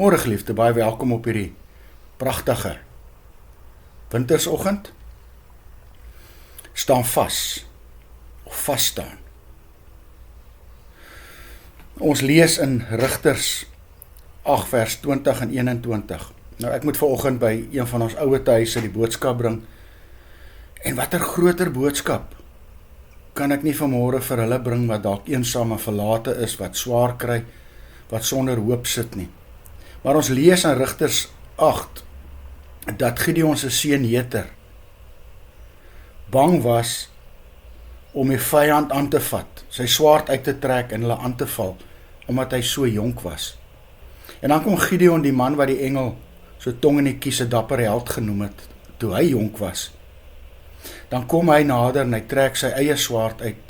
Môre geliefde, baie welkom op hierdie pragtige wintersoggend. Staan vas, of vasstaan. Ons lees in Rigters 8 vers 20 en 21. Nou ek moet vanoggend by een van ons ouete huise die boodskap bring. En watter groter boodskap kan ek nie vanmôre vir hulle bring wat dalk eensaam en verlate is, wat swaar kry, wat sonder hoop sit nie. Maar ons lees in Rigters 8 dat Gideon se seun Jeter bang was om die vyand aan te vat, sy swaard uit te trek en hulle aan te val, omdat hy so jonk was. En dan kom Gideon, die man wat die engel so tong in die kies 'n dapper held genoem het, toe hy jonk was. Dan kom hy nader en hy trek sy eie swaard uit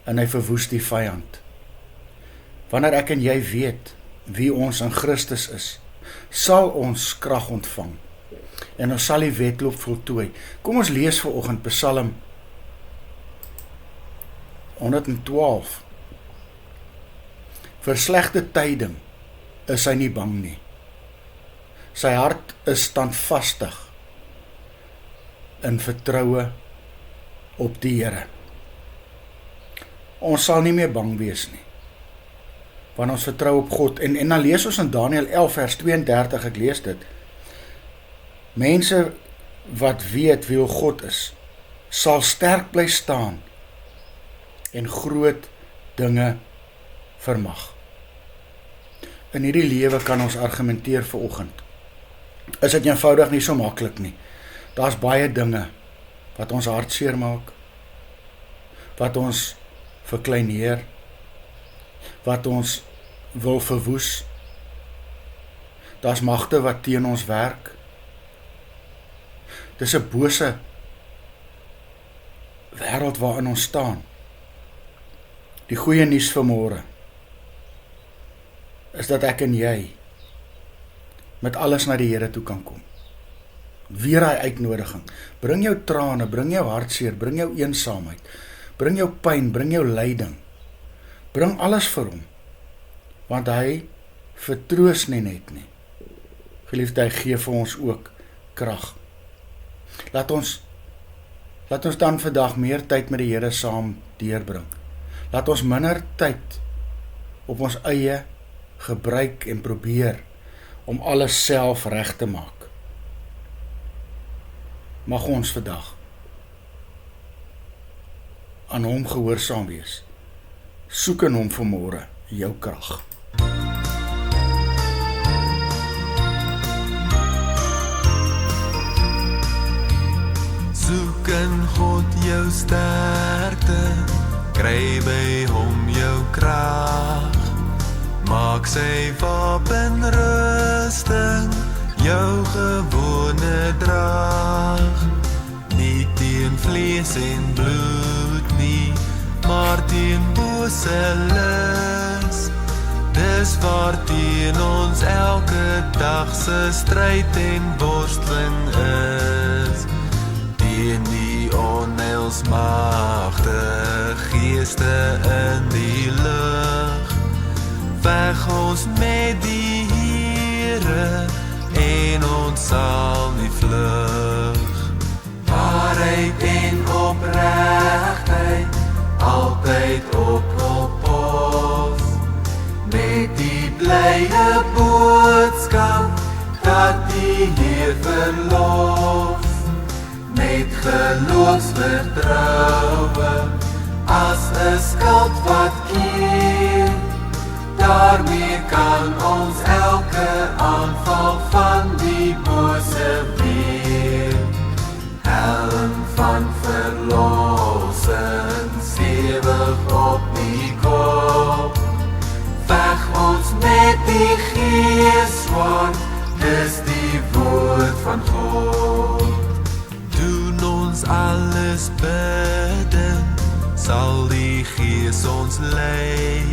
en hy verwoes die vyand. Wanneer ek en jy weet wie ons in Christus is, sal ons krag ontvang en ons sal die wedloop voltooi. Kom ons lees vanoggend Psalm 112. Vir slegte tyding is hy nie bang nie. Sy hart is standvastig in vertroue op die Here. Ons sal nie meer bang wees nie, want ons vertrou op God. En dan lees ons in Daniël 11 vers 32, ek lees dit. Mense wat weet wie God is, sal sterk bly staan en groot dinge vermag. In hierdie lewe kan ons argumenteer vanoggend. Is dit eenvoudig nie so maklik nie. Daar's baie dinge wat ons hartseer maak, wat ons verkleineer, wat ons wil verwoes. Daar's magte wat teen ons werk. Dis 'n bose wêreld waarin ons staan. Die goeie nuus vanmôre is dat ek en jy met alles na die Here toe kan kom. Weer hy uitnodiging. Bring jou trane, bring jou hartseer, bring jou eensaamheid, bring jou pyn, bring jou lyding. Bring alles vir hom, want hy vertroos nie net nie. Geliefde, hy gee vir ons ook krag. Laat ons dan vandag meer tyd met die Here saam deurbring. Laat ons minder tyd op ons eie gebruik en probeer om alles self reg te maak. Mag ons vandag aan hom gehoorsaam wees. Soek in hom vanmôre jou krag. Soek in God jou sterkte, kry by hom jou krag. Maak sy wapenrusting jou gewone drag. Nie teen vlees en bloed nie, maar teen bose lus. Dis waarteen ons elke dag se stryd en worsteling is. Teen die onheilsmagte geeste in die lug. Veg ons met die Here en ons sal nie vlug. Waarheid en opregtheid, altyd op pos. Met die blye boodskap dat die Heer verlos. Met geloofsvertroue as 'n skild wat keer. Daarmee kan ons elke aanval van die bose weer. Helm van verlossing stewig op die kop. Veg ons met die Gees-swaard, dis die woord van God. Doen ons alles bidden, sal die Gees ons lei.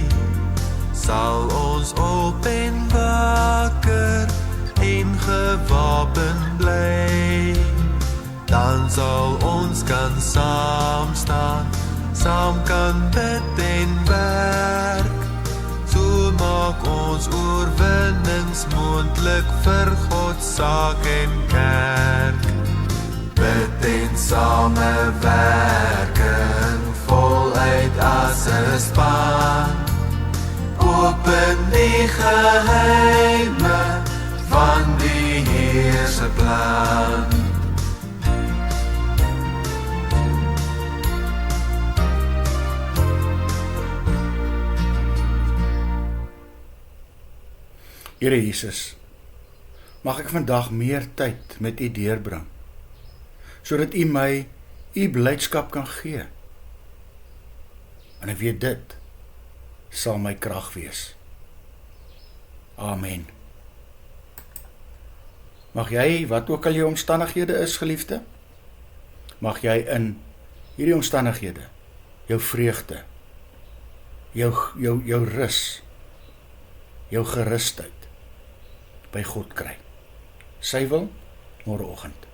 Sal ons op en wakker en gewapen bly. Dan sal ons kan saam staan, saam kan bid en werk. So maak ons oorwinnings alles moontlik vir God saak en kerk. Bid en samewerking voluit as 'n span. Open die geheime van die Heer se plan. Here Jesus, mag ek vandag meer tyd met U deurbring, sodat U my U blydskap kan gee. En ek weet dit sal my krag wees. Amen. Mag jy, wat ook al jou omstandighede is, geliefde, mag jy in hierdie omstandighede jou vreugde, jou rus, jou gerusheid by God kry. Sy wil môreoggend.